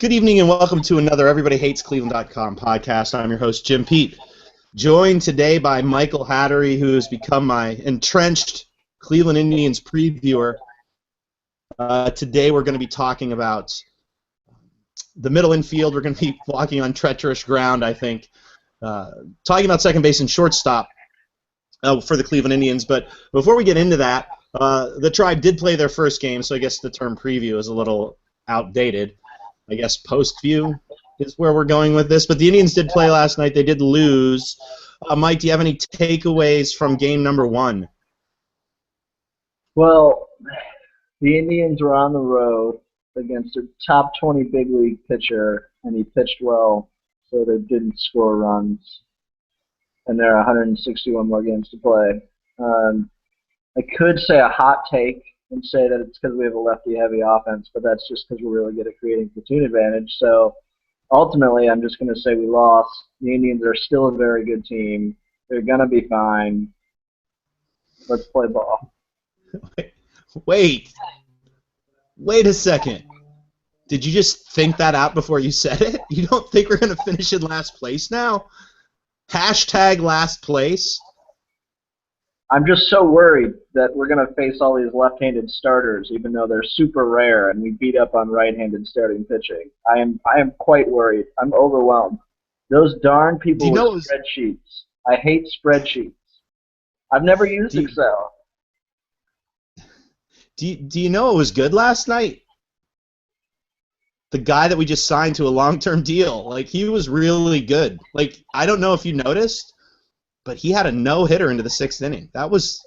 Good evening and welcome to another EverybodyHatesCleveland.com podcast. I'm your host, Jim Pete, joined today by Michael Hattery, who has become my entrenched Cleveland Indians previewer. Today we're going to be talking about the middle infield. We're going to be walking on treacherous ground, I think. Talking about second base and shortstop for the Cleveland Indians. But before we get into that, the Tribe did play their first game, so I guess the term preview is a little outdated. I guess post-view is where we're going with this. But the Indians did play last night. They did lose. Mike, do you have any takeaways from game number one? Well, the Indians were on the road against a top 20 big league pitcher, and he pitched well, so they didn't score runs. And there are 161 more games to play. I could say a hot take and say that it's because we have a lefty-heavy offense, but that's just because we're really good at creating platoon advantage. So ultimately, I'm just going to say we lost. The Indians are still a very good team. They're going to be fine. Let's play ball. Wait a second. Did you just think that out before you said it? You don't think we're going to finish in last place now? Hashtag last place? I'm just so worried that we're going to face all these left-handed starters, even though they're super rare, and we beat up on right-handed starting pitching. I am quite worried. I'm overwhelmed. Those darn people with spreadsheets. I hate spreadsheets. I've never used Excel. Do you know it was good last night? The guy that we just signed to a long-term deal, like, he was really good. Like, I don't know if you noticed, but he had a no-hitter into the sixth inning. I was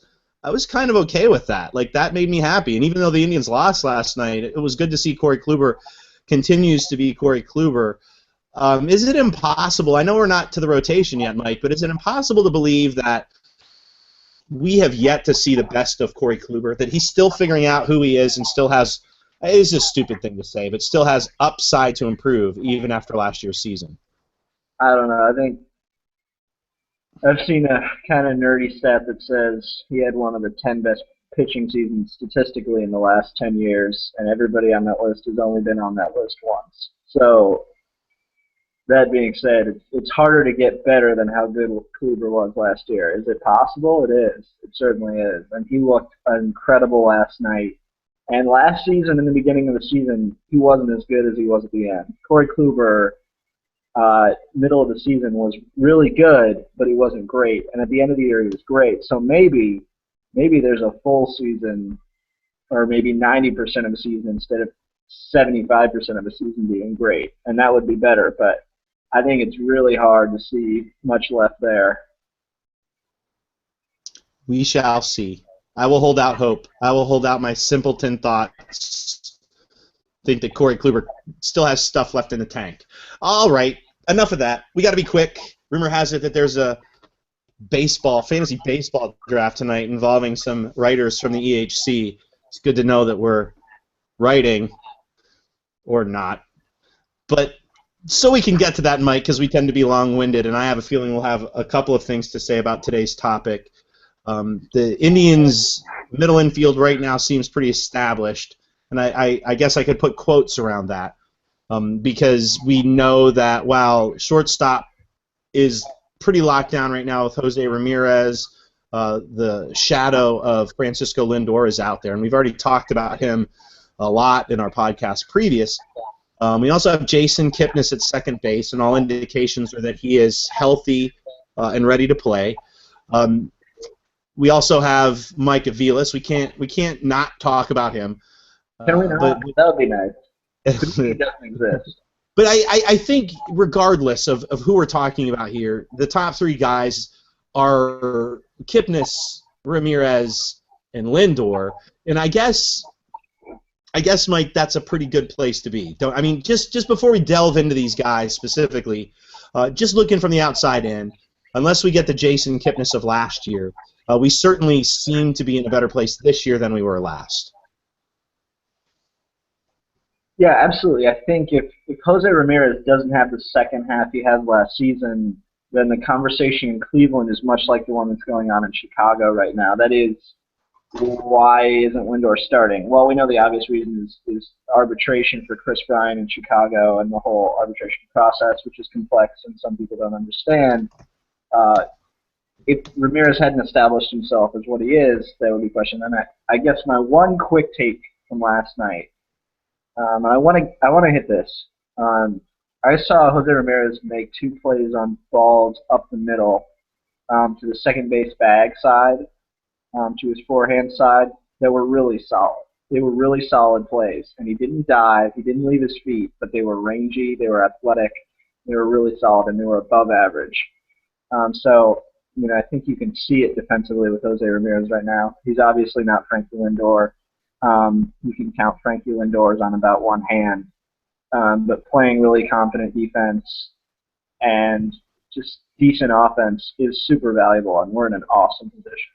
kind of okay with that. Like, that made me happy. And even though the Indians lost last night, it was good to see Corey Kluber continues to be Corey Kluber. Is it impossible? I know we're not to the rotation yet, Mike, but is it impossible to believe that we have yet to see the best of Corey Kluber, that he's still figuring out who he is and still has – it's a stupid thing to say, but still has upside to improve even after last year's season? I don't know. I think I've seen a kind of nerdy stat that says he had one of the 10 best pitching seasons statistically in the last 10 years, and everybody on that list has only been on that list once. So that being said, it's harder to get better than how good Kluber was last year. Is it possible? It is. It certainly is. And he looked incredible last night. And last season, in the beginning of the season, he wasn't as good as he was at the end. Corey Kluber, middle of the season, was really good, but he wasn't great. And at the end of the year, he was great. So maybe there's a full season, or maybe 90% of a season instead of 75% of a season being great. And that would be better. But I think it's really hard to see much left there. We shall see. I will hold out hope. I will hold out my simpleton thoughts. Think that Corey Kluber still has stuff left in the tank. All right, enough of that. We got to be quick. Rumor has it that there's a fantasy baseball draft tonight involving some writers from the EHC. It's good to know that we're writing, or not. But so we can get to that, Mike, because we tend to be long-winded, and I have a feeling we'll have a couple of things to say about today's topic. The Indians' middle infield right now seems pretty established, and I guess I could put quotes around that because we know that while shortstop is pretty locked down right now with Jose Ramirez, the shadow of Francisco Lindor is out there, and we've already talked about him a lot in our podcast previous. We also have Jason Kipnis at second base, and all indications are that he is healthy and ready to play. We also have Mike Aviles. We can't not talk about him. Can we not? That would be nice. He doesn't exist. But I think regardless of who we're talking about here, the top three guys are Kipnis, Ramirez, and Lindor. And I guess, Mike, that's a pretty good place to be. Just before we delve into these guys specifically, just looking from the outside in, unless we get the Jason Kipnis of last year, we certainly seem to be in a better place this year than we were last. Yeah, absolutely. I think if Jose Ramirez doesn't have the second half he had last season, then the conversation in Cleveland is much like the one that's going on in Chicago right now. That is, why isn't Lindor starting? Well, we know the obvious reason is arbitration for Chris Bryant in Chicago and the whole arbitration process, which is complex and some people don't understand. If Ramirez hadn't established himself as what he is, that would be a question. And I guess my one quick take from last night, I want to hit this. I saw Jose Ramirez make 2 plays on balls up the middle to the second base bag side, to his forehand side, that were really solid. They were really solid plays, and he didn't dive, he didn't leave his feet, but they were rangy, they were athletic, they were really solid, and they were above average. So, I think you can see it defensively with Jose Ramirez right now. He's obviously not Frankie Lindor. You can count Frankie Lindor's on about one hand, but playing really confident defense and just decent offense is super valuable, and we're in an awesome position.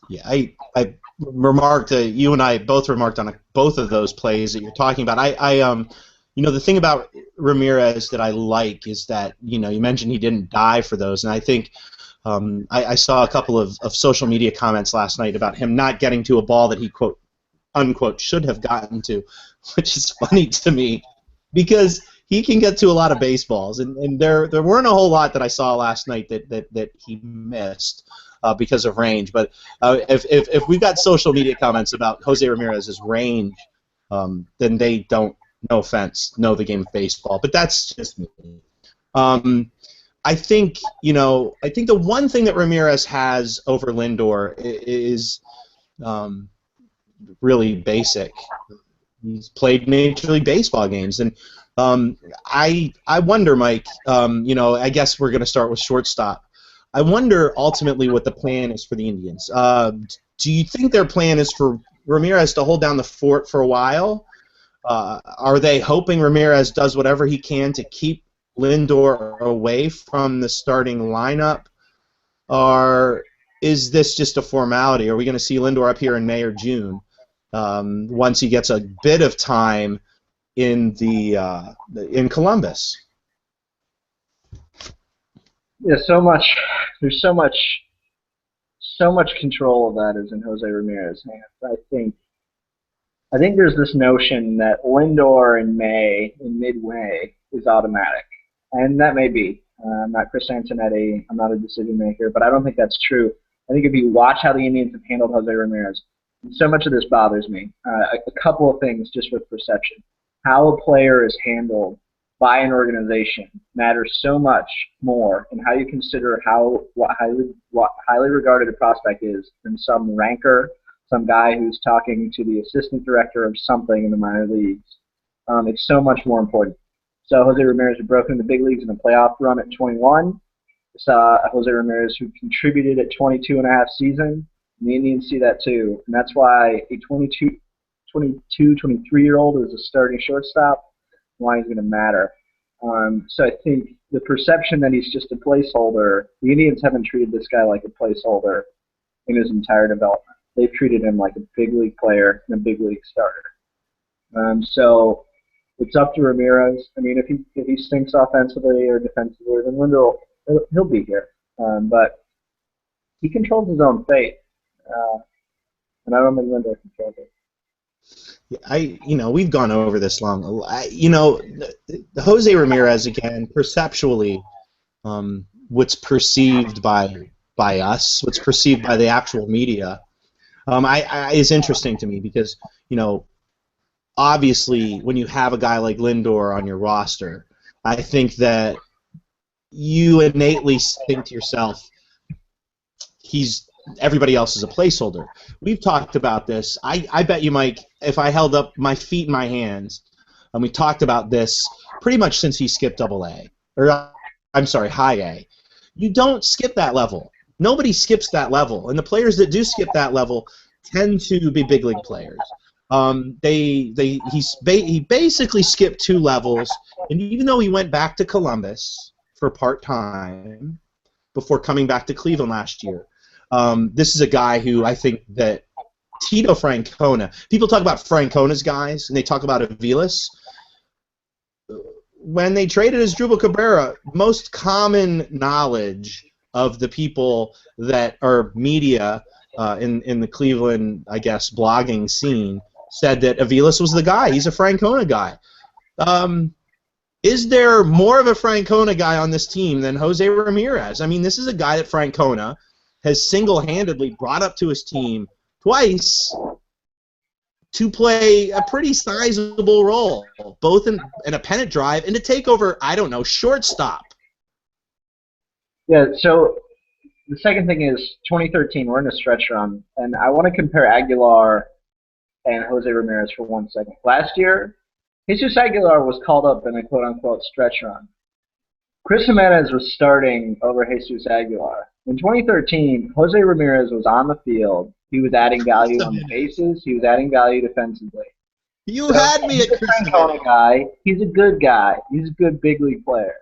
Yeah, I remarked. You and I both remarked on both of those plays that you're talking about. The thing about Ramirez that I like is that you mentioned he didn't die for those, and I think I saw a couple of social media comments last night about him not getting to a ball that he quote unquote should have gotten to, which is funny to me because he can get to a lot of baseballs, and there weren't a whole lot that I saw last night that he missed. Because of range, but if we've got social media comments about Jose Ramirez's range, then they don't, no offense, know the game of baseball. But that's just me. I think the one thing that Ramirez has over Lindor is really basic. He's played Major League Baseball games, and I wonder, Mike. I guess we're going to start with shortstop. I wonder ultimately what the plan is for the Indians. Do you think their plan is for Ramirez to hold down the fort for a while? Are they hoping Ramirez does whatever he can to keep Lindor away from the starting lineup? Or is this just a formality? Are we going to see Lindor up here in May or June once he gets a bit of time in Columbus? Yeah, there's so much control of that is in Jose Ramirez's hands. I think there's this notion that Lindor in mid-May, is automatic, and that may be. I'm not Chris Antonetti, I'm not a decision maker, but I don't think that's true. I think if you watch how the Indians have handled Jose Ramirez, so much of this bothers me. A couple of things just with perception. How a player is handled by an organization matters so much more in how you consider what highly regarded a prospect is than some ranker, some guy who's talking to the assistant director of something in the minor leagues. It's so much more important. So Jose Ramirez had broken the big leagues in a playoff run at 21. Saw Jose Ramirez who contributed at 22 and a half season. And the Indians see that too, and that's why a 22, 23-year-old is a starting shortstop. Why he's going to matter. So I think the perception that he's just a placeholder, the Indians haven't treated this guy like a placeholder in his entire development. They've treated him like a big league player and a big league starter. So it's up to Ramirez. I mean, if he stinks offensively or defensively, then Lindor he'll be here. But he controls his own fate, and I don't think Lindor controls it. We've gone over this long. Jose Ramirez again, perceptually, what's perceived by us, what's perceived by the actual media, is interesting to me because obviously when you have a guy like Lindor on your roster, I think that you innately think to yourself, everybody else is a placeholder. We've talked about this. I bet you, Mike, if I held up my feet in my hands, and we talked about this pretty much since he skipped High A. You don't skip that level. Nobody skips that level, and the players that do skip that level tend to be big league players. He basically skipped 2 levels, and even though he went back to Columbus for part-time before coming back to Cleveland last year, this is a guy who I think that Tito Francona, people talk about Francona's guys, and they talk about Aviles. When they traded Asdrubal Cabrera, most common knowledge of the people that are media in the Cleveland, I guess, blogging scene, said that Aviles was the guy. He's a Francona guy. Is there more of a Francona guy on this team than Jose Ramirez? I mean, this is a guy that Francona has single-handedly brought up to his team twice to play a pretty sizable role, both in a pennant drive and to take over, I don't know, shortstop. Yeah, so the second thing is 2013, we're in a stretch run, and I want to compare Aguilar and Jose Ramirez for 1 second. Last year, Jesus Aguilar was called up in a quote-unquote stretch run. Chris Jimenez was starting over Jesus Aguilar. In 2013, Jose Ramirez was on the field. He was adding value on the bases. He was adding value defensively. You had me at Chris Jimenez. Guy. He's a good guy. He's a good big league player.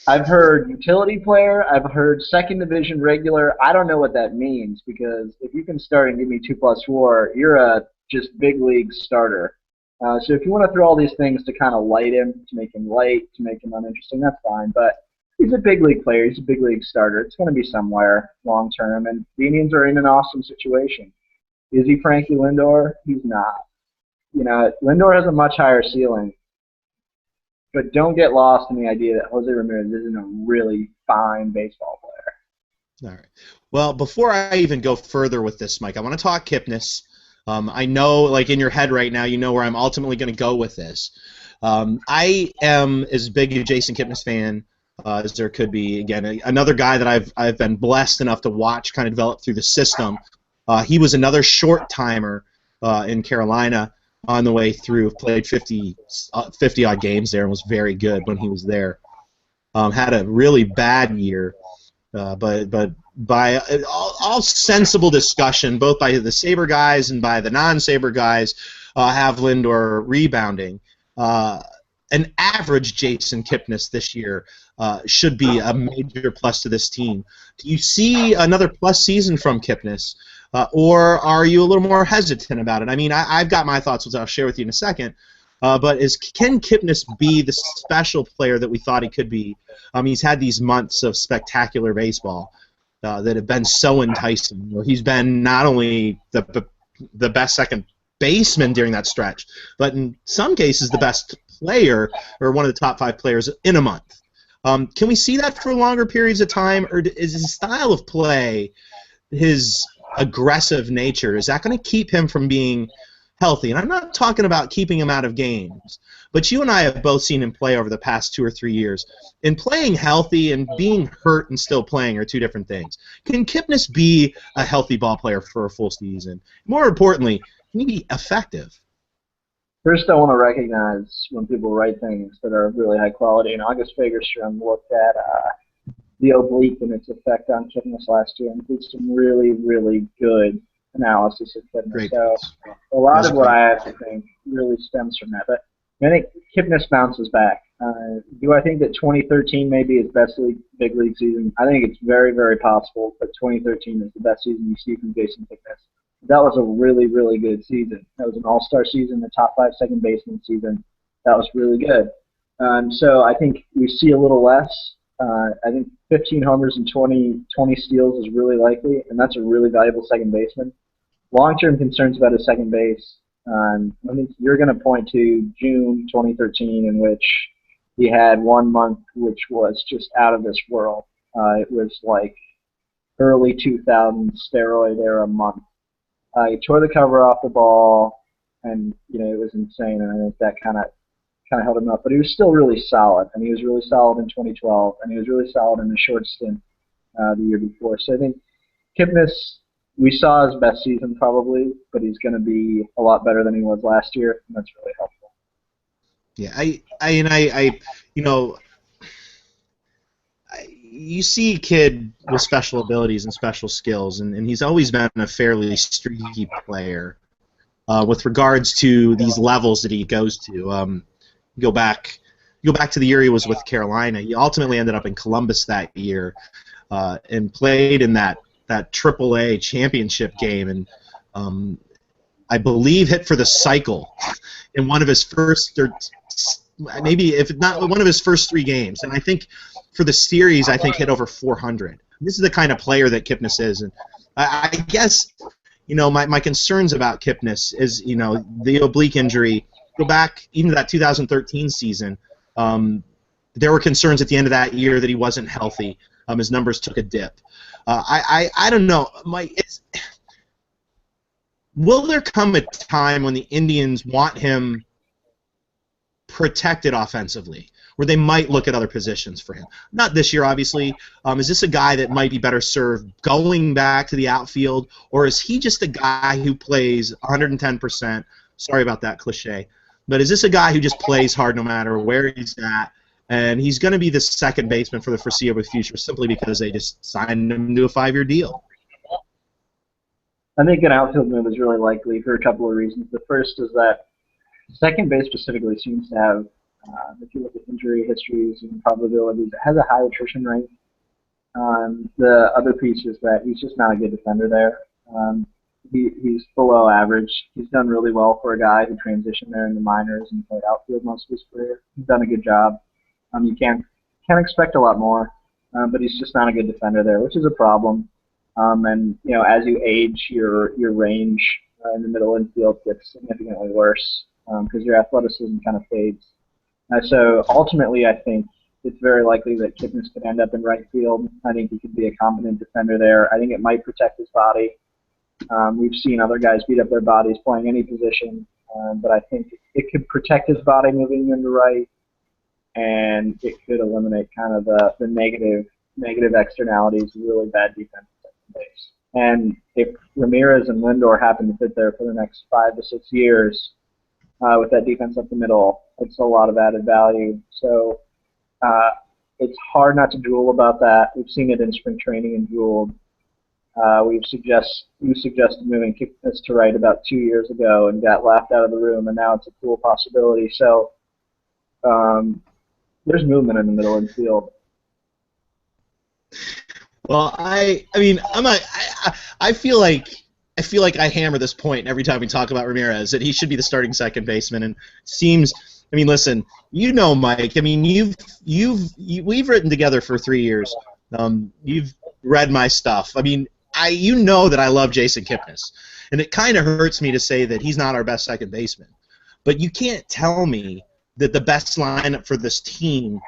I've heard utility player. I've heard second division regular. I don't know what that means, because if you can start and give me 2+4, you're a just big league starter. So if you want to throw all these things to kind of light him, to make him light, to make him uninteresting, that's fine. But he's a big league player. He's a big league starter. It's going to be somewhere long term, and the Indians are in an awesome situation. Is he Frankie Lindor? He's not. You know, Lindor has a much higher ceiling. But don't get lost in the idea that Jose Ramirez isn't a really fine baseball player. All right. Well, before I even go further with this, Mike, I want to talk Kipnis. I know, like, in your head right now, you know where I'm ultimately going to go with this. I am as big a Jason Kipnis fan as there could be. Again, another guy that I've been blessed enough to watch kind of develop through the system. He was another short-timer in Carolina on the way through. Played 50-odd games there and was very good when he was there. Had a really bad year, but by all sensible discussion, both by the Sabre guys and by the non-Sabre guys, have Lindor rebounding. An average Jason Kipnis this year should be a major plus to this team. Do you see another plus season from Kipnis? Or are you a little more hesitant about it? I mean, I've got my thoughts, which I'll share with you in a second. But can Kipnis be the special player that we thought he could be? He's had these months of spectacular baseball that have been so enticing. He's been not only the best second baseman during that stretch, but in some cases the best player or one of the top 5 players in a month. Can we see that for longer periods of time, or is his style of play, his aggressive nature, is that going to keep him from being healthy? And I'm not talking about keeping him out of games, but you and I have both seen him play over the past 2 or 3 years. And playing healthy and being hurt and still playing are two different things. Can Kipnis be a healthy ball player for a full season? More importantly, can he be effective? First, I want to recognize when people write things that are really high quality. And August Fagerstrom looked at the oblique and its effect on Kipnis last year and did some really, really good analysis of Kipnis. So a lot of what I have to think really stems from that. But I think Kipnis bounces back. Do I think that 2013 may be his best big league season? I think it's very, very possible that 2013 is the best season you see from Jason Kipnis. That was a really, really good season. That was an all-star season, the top 5 second baseman season. That was really good. So I think we see a little less. I think 15 homers and 20 steals is really likely, and that's a really valuable second baseman. Long-term concerns about his second base. I think you're going to point to June 2013, in which he had 1 month which was just out of this world. It was like early 2000s steroid era month. He tore the cover off the ball, and it was insane, and I think that kind of held him up. But he was still really solid, and he was really solid in 2012, and he was really solid in the short stint the year before. So I think Kipnis, we saw his best season probably, but he's going to be a lot better than he was last year, and that's really helpful. Yeah, you see a kid with special abilities and special skills, and he's always been a fairly streaky player with regards to these levels that he goes to. Go back to the year he was with Carolina. He ultimately ended up in Columbus that year and played in that AAA championship game, and I believe hit for the cycle in one of his first, or maybe if not one of his first 3 games, and I think for the series, I think hit over 400. This is the kind of player that Kipnis is, and I guess my concerns about Kipnis is the oblique injury. Go back even to that 2013 season. There were concerns at the end of that year that he wasn't healthy. His numbers took a dip. I don't know. Will there come a time when the Indians want him protected offensively, where they might look at other positions for him? Not this year, obviously. Is this a guy that might be better served going back to the outfield, or is he just a guy who plays 110%? Sorry about that cliche. But is this a guy who just plays hard no matter where he's at, and he's going to be the second baseman for the foreseeable future simply because they just signed him to a 5-year deal? I think an outfield move is really likely for a couple of reasons. The first is that second base specifically seems to have, if you look at injury histories and probabilities, it has a high attrition rate. The other piece is that he's just not a good defender there. He's below average. He's done really well for a guy who transitioned there in the minors and played outfield most of his career. He's done a good job. You can't expect a lot more, but he's just not a good defender there, which is a problem. And as you age, your range in the middle infield gets significantly worse because your athleticism kind of fades. So ultimately, I think it's very likely that Kipnis could end up in right field. I think he could be a competent defender there. I think it might protect his body. We've seen other guys beat up their bodies playing any position, but I think it could protect his body moving into right, and it could eliminate kind of the negative externalities of really bad defense at second base. And if Ramirez and Lindor happen to sit there for the next 5 to 6 years with that defense up the middle, it's a lot of added value. So it's hard not to drool about that. We've seen it in spring training and drooled. You suggested moving Kipnis to right about 2 years ago and got laughed out of the room, and now it's a cool possibility. So there's movement in the middle infield. Well, I feel like I hammer this point every time we talk about Ramirez, that he should be the starting second baseman, and it seems. Listen, Mike. We've written together for 3 years. You've read my stuff. You know that I love Jason Kipnis, and it kind of hurts me to say that he's not our best second baseman. But you can't tell me that the best lineup for this team,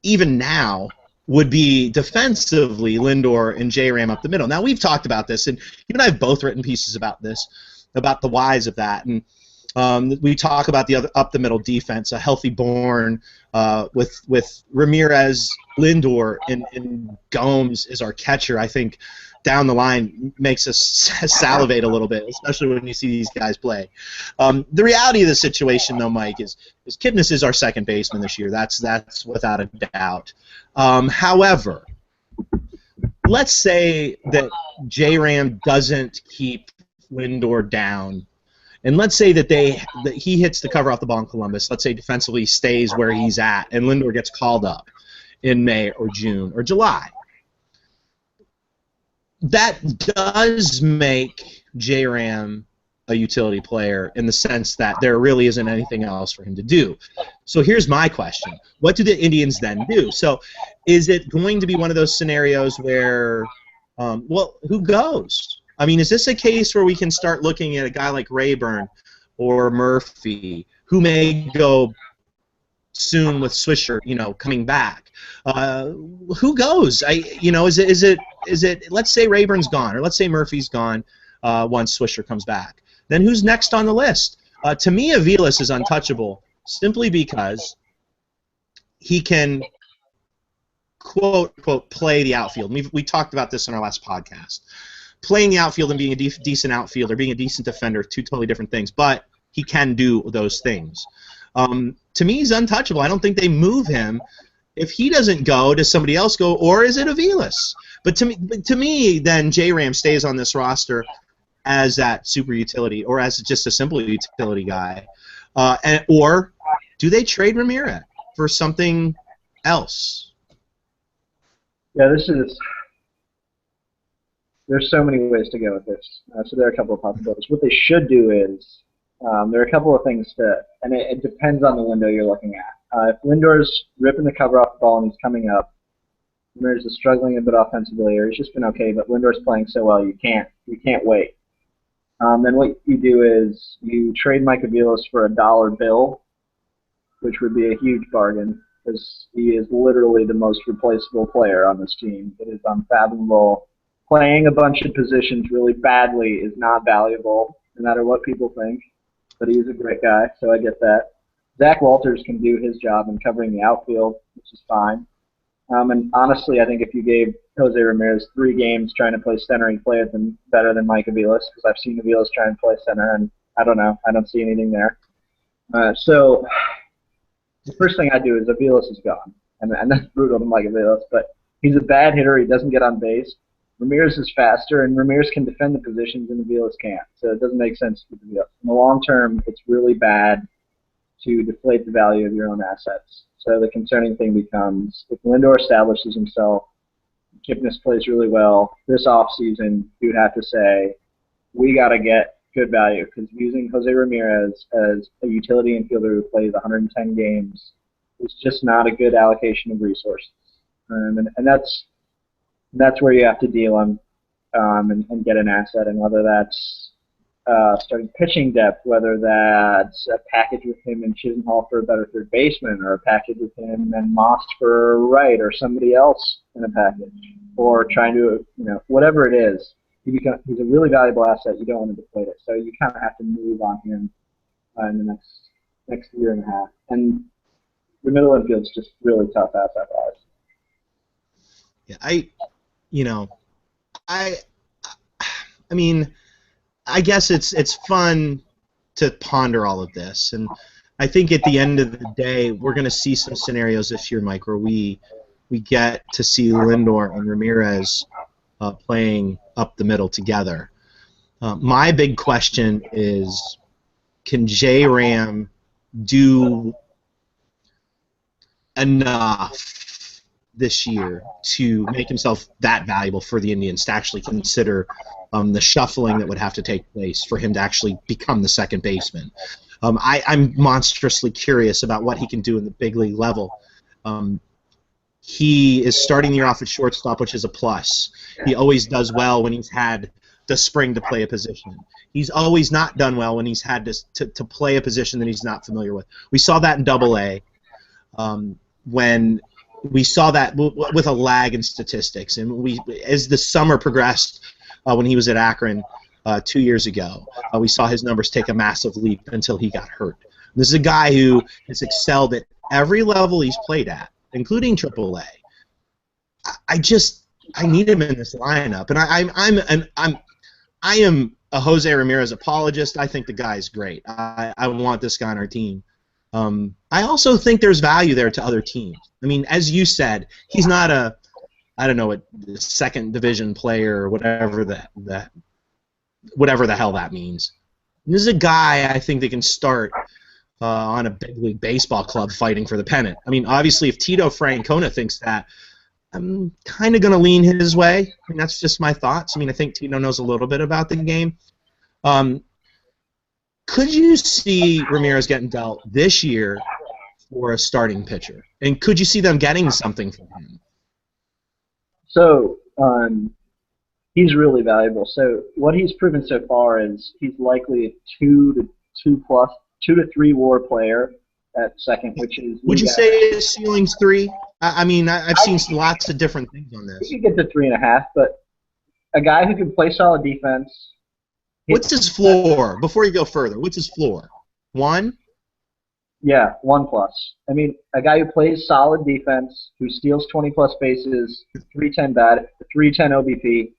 even now, would be defensively Lindor and J-Ram up the middle. Now, we've talked about this, and you and I have both written pieces about this, about the whys of that. And we talk about the up the middle defense, a healthy Bourne with Ramirez, Lindor, and Gomes as our catcher. I think down the line makes us salivate a little bit, especially when you see these guys play. The reality of the situation, though, Mike, is Kipnis is our second baseman this year. That's without a doubt. However, let's say that J-Ram doesn't keep Lindor down, and let's say that he hits the cover off the ball in Columbus. Let's say defensively stays where he's at, and Lindor gets called up in May or June or July. That does make J-Ram a utility player in the sense that there really isn't anything else for him to do. So here's my question. What do the Indians then do? So is it going to be one of those scenarios where, who goes? Is this a case where we can start looking at a guy like Rayburn or Murphy, who may go soon with Swisher, coming back? Who goes? Is it? Let's say Rayburn's gone, or let's say Murphy's gone once Swisher comes back. Then who's next on the list? To me, Aviles is untouchable simply because he can quote play the outfield. We talked about this in our last podcast. Playing the outfield and being a decent outfielder, being a decent defender, two totally different things. But he can do those things. To me, he's untouchable. I don't think they move him. If he doesn't go, does somebody else go, or is it Aviles? But to me, then J-Ram stays on this roster as that super utility, or as just a simple utility guy, or do they trade Ramirez for something else? Yeah, there's so many ways to go with this. So there are a couple of possibilities. What they should do is, there are a couple of things and it depends on the window you're looking at. If Lindor's ripping the cover off the ball and he's coming up, Ramirez is struggling a bit offensively, or he's just been okay, but Lindor's playing so well, you can't wait. Then what you do is you trade Mike Aviles for a dollar bill, which would be a huge bargain because he is literally the most replaceable player on this team. It is unfathomable. Playing a bunch of positions really badly is not valuable, no matter what people think. But he is a great guy, so I get that. Zach Walters can do his job in covering the outfield, which is fine. And honestly, I think if you gave Jose Ramirez 3 games trying to play center, he'd play them better than Mike Aviles, because I've seen Aviles try and play center, and I don't know. I don't see anything there. So the first thing I do is Aviles is gone, and that's brutal to Mike Aviles, but he's a bad hitter. He doesn't get on base. Ramirez is faster, and Ramirez can defend the positions, and Aviles can't. So it doesn't make sense to Aviles. In the long term, it's really bad to deflate the value of your own assets. So the concerning thing becomes, if Lindor establishes himself, Kipnis plays really well, this offseason, you would have to say, we got to get good value, because using Jose Ramirez as a utility infielder who plays 110 games is just not a good allocation of resources. And that's where you have to deal on and get an asset, and whether that's starting pitching depth, whether that's a package with him and Chisenhall for a better third baseman, or a package with him and Moss for right, or somebody else in a package, or trying to, whatever it is, he's a really valuable asset. You don't want to deflate it, so you kind of have to move on him in the next year and a half. And the middle infield's just really tough asset-wise. Yeah, I mean, I guess it's fun to ponder all of this, and I think at the end of the day, we're going to see some scenarios this year, Mike, where we get to see Lindor and Ramirez playing up the middle together. My big question is, can J-Ram do enough this year to make himself that valuable for the Indians to actually consider the shuffling that would have to take place for him to actually become the second baseman? I'm monstrously curious about what he can do in the big league level. He is starting the year off at shortstop, which is a plus. He always does well when he's had the spring to play a position. He's always not done well when he's had to play a position that he's not familiar with. We saw that in Double-A when we saw that with a lag in statistics, and as the summer progressed, when he was at Akron 2 years ago, we saw his numbers take a massive leap until he got hurt. This is a guy who has excelled at every level he's played at, including Triple-A. I need him in this lineup, and I am a Jose Ramirez apologist. I think the guy's great. I want this guy on our team. I also think there's value there to other teams. I mean, as you said, he's not a second division player or whatever the hell that means. This is a guy I think that can start on a big league baseball club fighting for the pennant. I mean, obviously, if Tito Francona thinks that, I'm kind of going to lean his way. I mean, that's just my thoughts. I mean, I think Tito knows a little bit about the game. Could you see Ramirez getting dealt this year for a starting pitcher? And could you see them getting something from him? So he's really valuable. So what he's proven so far is he's likely a 2 to 3 WAR player at second, which is. Would you say his ceiling's 3? I mean, I've seen lots of different things on this. He could get to 3.5, but a guy who can play solid defense. What's his floor? Before you go further, what's his floor? 1? Yeah, 1+. I mean, a guy who plays solid defense, who steals 20+ bases, 310 bat, 310 OBP.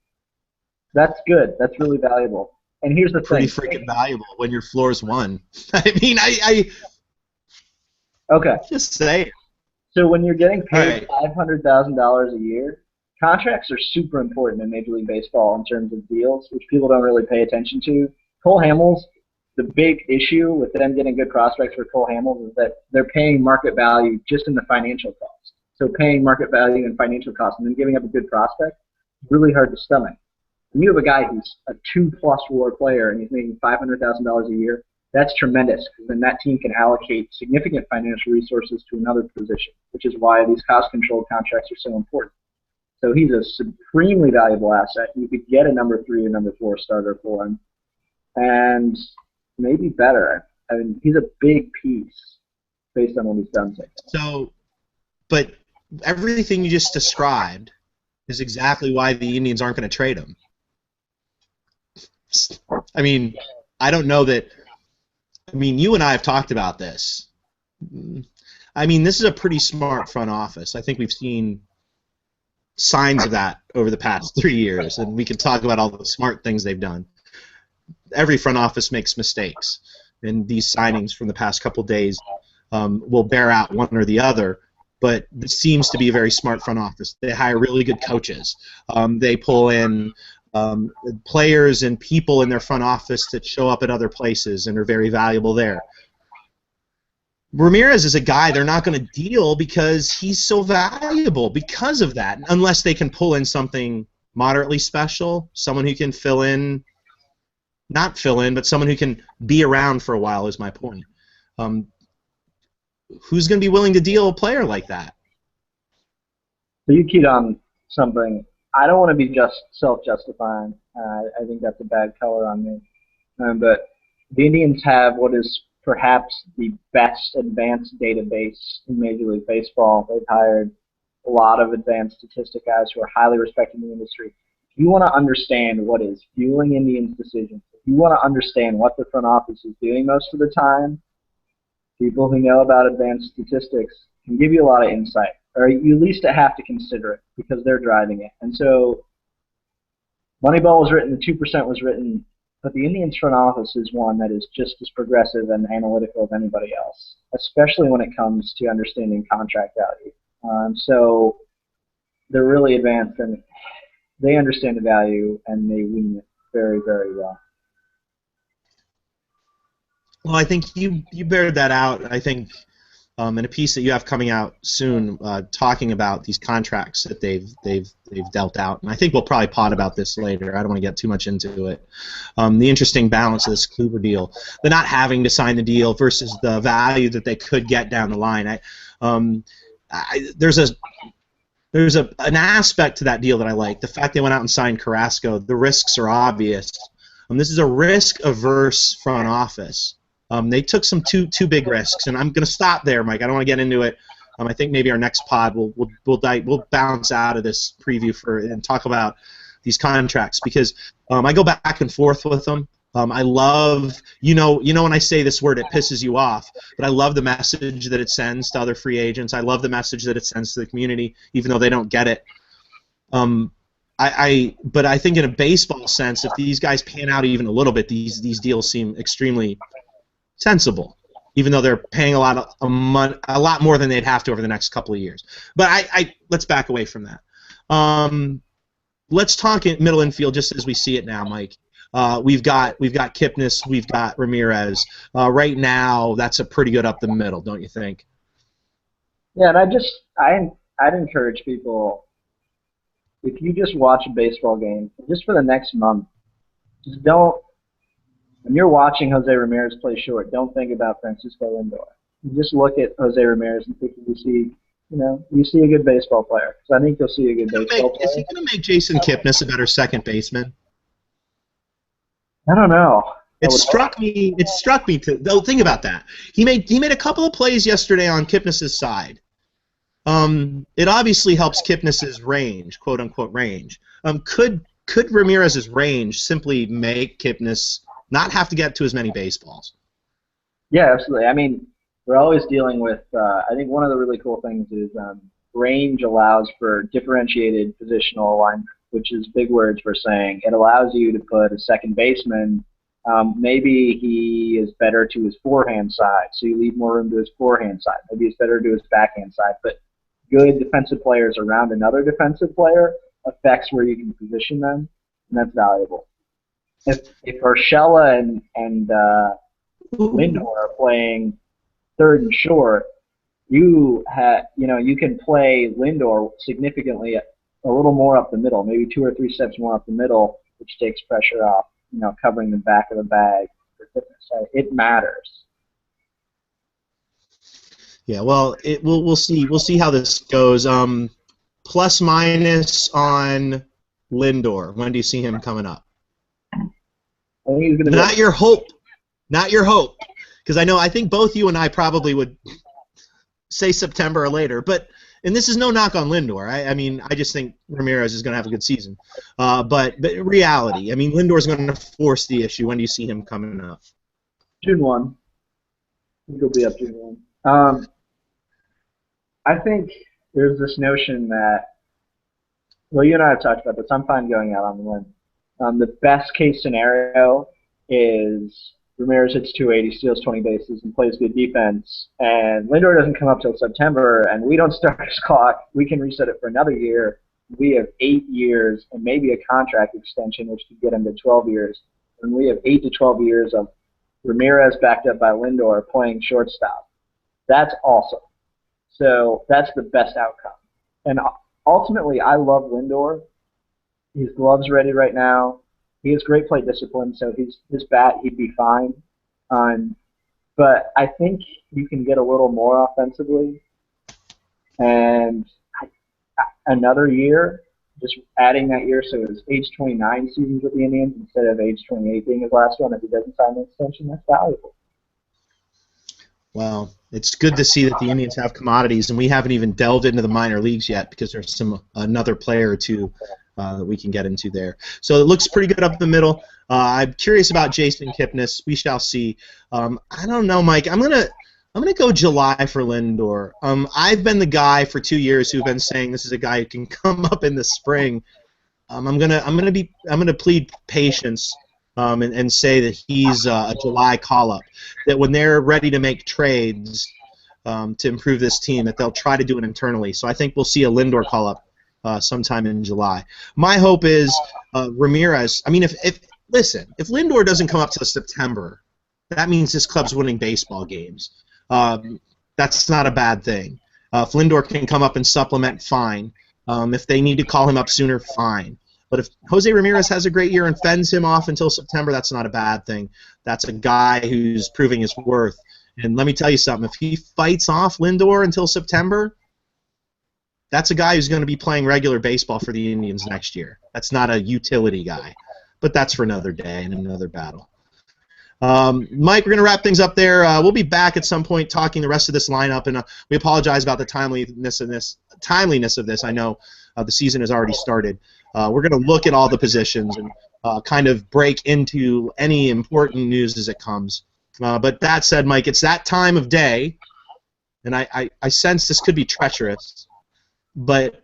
That's good. That's really valuable. And here's the Pretty thing. Pretty freaking valuable when your floor's 1. I mean, Okay. Just say it. So when you're getting paid $500,000 a year, contracts are super important in Major League Baseball in terms of deals, which people don't really pay attention to. Cole Hamels, the big issue with them getting good prospects for Cole Hamels is that they're paying market value just in the financial cost. So paying market value and financial cost and then giving up a good prospect is really hard to stomach. When you have a guy who's a 2+ WAR player and he's making $500,000 a year, that's tremendous, because then that team can allocate significant financial resources to another position, which is why these cost-controlled contracts are so important. So he's a supremely valuable asset. You could get a number 3 or number 4 starter for him, and maybe better. I mean, he's a big piece based on what he's done so far. So, but everything you just described is exactly why the Indians aren't going to trade him. I mean, I don't know that. I mean, you and I have talked about this. I mean, this is a pretty smart front office. I think we've seen signs of that over the past 3 years, and we can talk about all the smart things they've done. Every front office makes mistakes, and these signings from the past couple days will bear out one or the other. But it seems to be a very smart front office. They hire really good coaches. They pull in players and people in their front office that show up at other places and are very valuable there. Ramirez is a guy they're not going to deal because he's so valuable because of that, unless they can pull in something moderately special, someone who can fill in, not fill in, but someone who can be around for a while is my point. Who's going to be willing to deal a player like that? So you keyed on something. I don't want to be just self-justifying. I think that's a bad color on me. But the Indians have what is perhaps the best advanced database in Major League Baseball. They've hired a lot of advanced statistic guys who are highly respected in the industry. If you want to understand what is fueling Indians' decisions, if you want to understand what the front office is doing most of the time, people who know about advanced statistics can give you a lot of insight, or you at least have to consider it because they're driving it. And so Moneyball was written, the 2% was written, but the Indians front office is one that is just as progressive and analytical as anybody else, especially when it comes to understanding contract value. So they're really advanced, and they understand the value, and they wean it very, very well. Well, I think you bared that out. I think in a piece that you have coming out soon, talking about these contracts that they've dealt out, and I think we'll probably pod about this later. I don't want to get too much into it. The interesting balance of this Kluber deal, the not having to sign the deal versus the value that they could get down the line. There's an aspect to that deal that I like. The fact they went out and signed Carrasco. The risks are obvious. This is a risk-averse front office. They took some two big risks, and I'm going to stop there, Mike. I don't want to get into it. I think maybe our next pod we'll bounce out of this preview and talk about these contracts because I go back and forth with them. I love you know when I say this word it pisses you off, but I love the message that it sends to other free agents. I love the message that it sends to the community, even though they don't get it. But I think in a baseball sense, if these guys pan out even a little bit, these deals seem extremely sensible, even though they're paying a lot more than they'd have to over the next couple of years. But let's back away from that. Let's talk middle infield just as we see it now, Mike. We've got Kipnis, we've got Ramirez. Right now, that's a pretty good up the middle, don't you think? Yeah, and I'd encourage people, if you just watch a baseball game, just for the next month, just don't. When you're watching Jose Ramirez play short, don't think about Francisco Lindor. You just look at Jose Ramirez and think you see a good baseball player. Because I think you'll see a good baseball player. Is he going to make Jason Kipnis a better second baseman? I don't know. It struck me. Think about that. He made a couple of plays yesterday on Kipnis' side. It obviously helps Kipnis' range, quote unquote range. Could Ramirez's range simply make Kipnis not have to get to as many baseballs? Yeah, absolutely. I mean, we're always dealing with. I think one of the really cool things is range allows for differentiated positional alignment, which is big words for saying it allows you to put a second baseman. Maybe he is better to his forehand side, so you leave more room to his forehand side. Maybe he's better to his backhand side, but good defensive players around another defensive player affects where you can position them, and that's valuable. If Urshela and Lindor are playing third and short, you can play Lindor significantly a little more up the middle, maybe 2 or 3 steps more up the middle, which takes pressure off, covering the back of the bag for fitness. So it matters. Yeah, well, we'll see how this goes. plus minus on Lindor. When do you see him coming up? I think he's gonna Not your hope. Not your hope. Because I think both you and I probably would say September or later. And this is no knock on Lindor. I mean, I just think Ramirez is going to have a good season. But reality, I mean, Lindor is going to force the issue. When do you see him coming up? June 1. I think he'll be up June 1. I think there's this notion that, well, you and I have talked about this. I'm fine going out on the limb. The best case scenario is Ramirez hits 280, steals 20 bases, and plays good defense. And Lindor doesn't come up till September, and we don't start his clock. We can reset it for another year. We have 8 years and maybe a contract extension, which could get him to 12 years. And we have 8 to 12 years of Ramirez backed up by Lindor playing shortstop. That's awesome. So that's the best outcome. And ultimately, I love Lindor. His glove's ready right now. He has great plate discipline, so his bat, he'd be fine. But I think you can get a little more offensively. And another year, just adding that year, so his age 29 seasons with the Indians instead of age 28 being his last one, if he doesn't sign the extension, that's valuable. Well, it's good to see that the Indians have commodities, and we haven't even delved into the minor leagues yet because there's another player or two that we can get into there. So it looks pretty good up the middle. I'm curious about Jason Kipnis. We shall see. I don't know, Mike. I'm gonna go July for Lindor. I've been the guy for 2 years who've been saying this is a guy who can come up in the spring. I'm gonna plead patience. And say that he's a July call-up, that when they're ready to make trades to improve this team, that they'll try to do it internally. So I think we'll see a Lindor call-up sometime in July. My hope is Ramirez. I mean, if Lindor doesn't come up till September, that means this club's winning baseball games. That's not a bad thing. If Lindor can come up and supplement, fine. If they need to call him up sooner, fine. But if Jose Ramirez has a great year and fends him off until September, that's not a bad thing. That's a guy who's proving his worth. And let me tell you something. If he fights off Lindor until September, that's a guy who's going to be playing regular baseball for the Indians next year. That's not a utility guy. But that's for another day and another battle. Mike, we're going to wrap things up there. We'll be back at some point talking the rest of this lineup, and we apologize about the timeliness of this. I know the season has already started. We're going to look at all the positions and kind of break into any important news as it comes. But that said, Mike, it's that time of day, and I sense this could be treacherous, but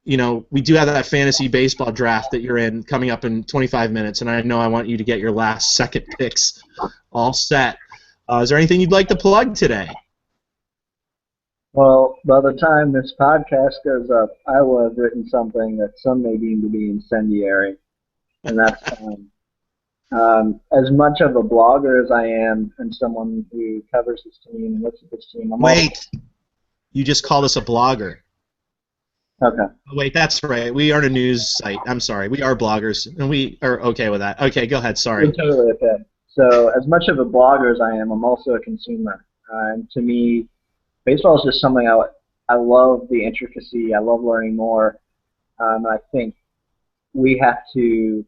you know, we do have that fantasy baseball draft that you're in coming up in 25 minutes, and I know I want you to get your last second picks all set. Is there anything you'd like to plug today? Well, by the time this podcast goes up, I will have written something that some may deem to be incendiary, and that's fine. As much of a blogger as I am and someone who covers this team and looks at this team, You just called us a blogger. Okay. Oh, wait, that's right. We aren't a news site. I'm sorry. We are bloggers, and we are okay with that. Okay, go ahead. Sorry. You're totally okay. So as much of a blogger as I am, I'm also a consumer. And to me, baseball is just something I love the intricacy. I love learning more. I think we have to,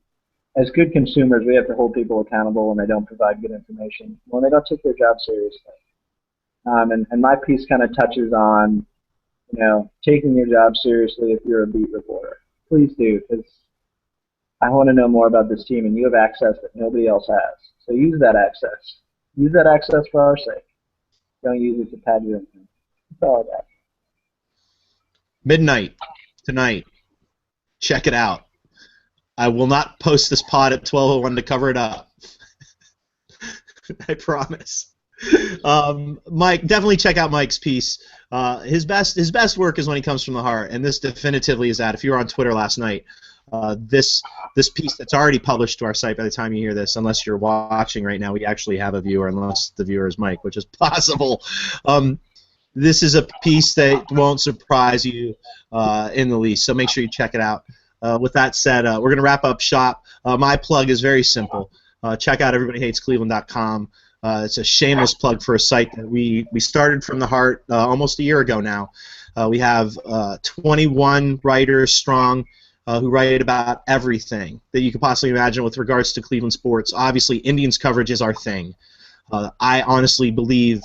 as good consumers, we have to hold people accountable when they don't provide good information, when they don't take their job seriously. And my piece kind of touches on, you know, taking your job seriously if you're a beat reporter. Please do, because I want to know more about this team, and you have access that nobody else has. So use that access. Use that access for our sake. Don't use it to pad your income. That's all I got. Midnight tonight. Check it out. I will not post this pod at 12:01 to cover it up. I promise. Mike, definitely check out Mike's piece. His best work is when he comes from the heart, and this definitively is that. If you were on Twitter last night, this piece that's already published to our site by the time you hear this, unless you're watching right now, we actually have a viewer, unless the viewer is Mike, which is possible. This is a piece that won't surprise you in the least, so make sure you check it out. With that said, we're going to wrap up shop. My plug is very simple. Check out everybodyhatescleveland.com. It's a shameless plug for a site that we started from the heart almost a year ago now. We have 21 writers strong who write about everything that you could possibly imagine with regards to Cleveland sports. Obviously, Indians coverage is our thing. I honestly believe,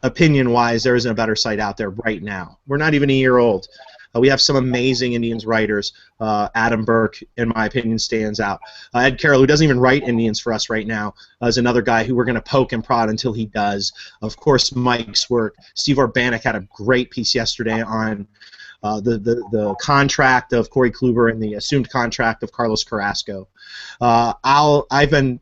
opinion-wise, there isn't a better site out there right now. We're not even a year old. We have some amazing Indians writers. Adam Burke, in my opinion, stands out. Ed Carroll, who doesn't even write Indians for us right now, is another guy who we're going to poke and prod until he does. Of course, Mike's work. Steve Urbanek had a great piece yesterday on the contract of Corey Kluber and the assumed contract of Carlos Carrasco. I've been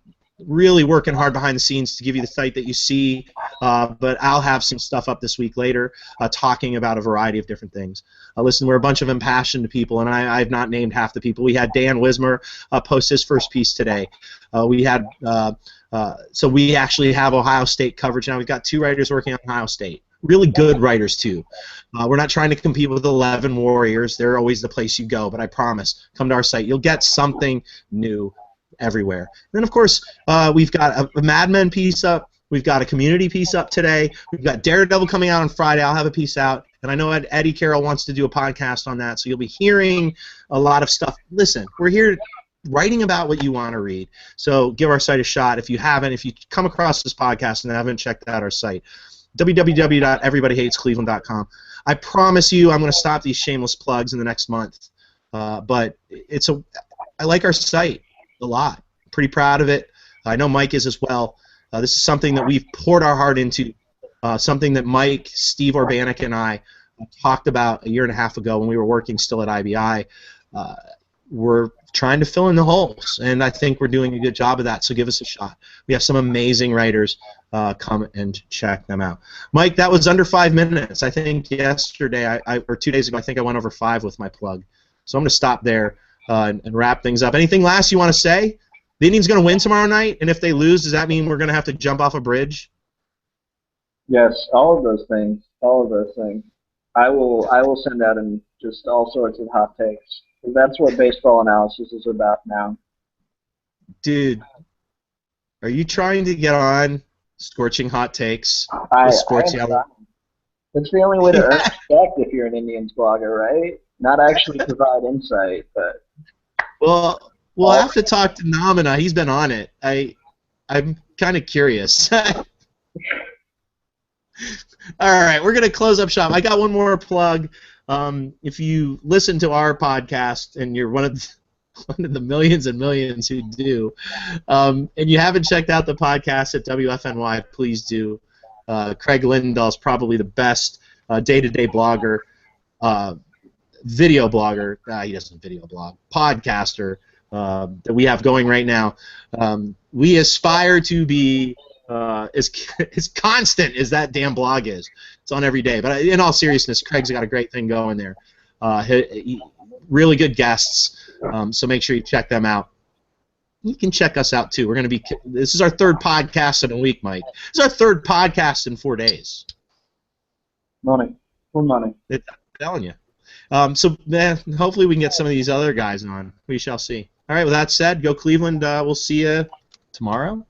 really working hard behind the scenes to give you the site that you see, but I'll have some stuff up this week later talking about a variety of different things. Listen, we're a bunch of impassioned people, and I've not named half the people. We had Dan Wismer post his first piece today. So we actually have Ohio State coverage now. We've got 2 writers working on Ohio State. Really good writers, too. We're not trying to compete with 11 Warriors. They're always the place you go, but I promise, come to our site. You'll get something new everywhere. And then, of course, we've got a Mad Men piece up. We've got a community piece up today. We've got Daredevil coming out on Friday. I'll have a piece out. And I know Eddie Carroll wants to do a podcast on that, so you'll be hearing a lot of stuff. Listen, we're here writing about what you want to read. So give our site a shot. If you come across this podcast and haven't checked out our site, www.everybodyhatescleveland.com. I promise you I'm going to stop these shameless plugs in the next month. But I like our site a lot. Pretty proud of it. I know Mike is as well. This is something that we've poured our heart into, something that Mike, Steve Urbanek, and I talked about a year and a half ago when we were working still at IBI. We're trying to fill in the holes, and I think we're doing a good job of that, so give us a shot. We have some amazing writers. Come and check them out. Mike, that was under 5 minutes. I think yesterday, or 2 days ago, I think I went over 5 with my plug. So I'm going to stop there and wrap things up. Anything last you want to say? The Indians going to win tomorrow night, and if they lose, does that mean we're going to have to jump off a bridge? Yes, all of those things. All of those things. I will send out just all sorts of hot takes. That's what baseball analysis is about now. Dude, are you trying to get on Scorching Hot Takes with Sports Yellow? That's the only way to earn respect if you're an Indians blogger, right? Not actually provide insight, but... Well, we'll have to talk to Namina. He's been on it. I'm kind of curious. All right, we're going to close up shop. I got one more plug. If you listen to our podcast, and you're one of the millions and millions who do, and you haven't checked out the podcast at WFNY, please do. Craig Lindahl is probably the best day-to-day blogger, video blogger. He doesn't video blog. Podcaster that we have going right now. We aspire to be as constant as that damn blog is. It's on every day. But in all seriousness, Craig's got a great thing going there. Really good guests. So make sure you check them out. You can check us out too. We're going to be. This is our 3rd podcast in a week, Mike. This is our 3rd podcast in 4 days. Money, full money. I'm telling you. So man, hopefully we can get some of these other guys on. We shall see. All right. With that said, go Cleveland. We'll see you tomorrow.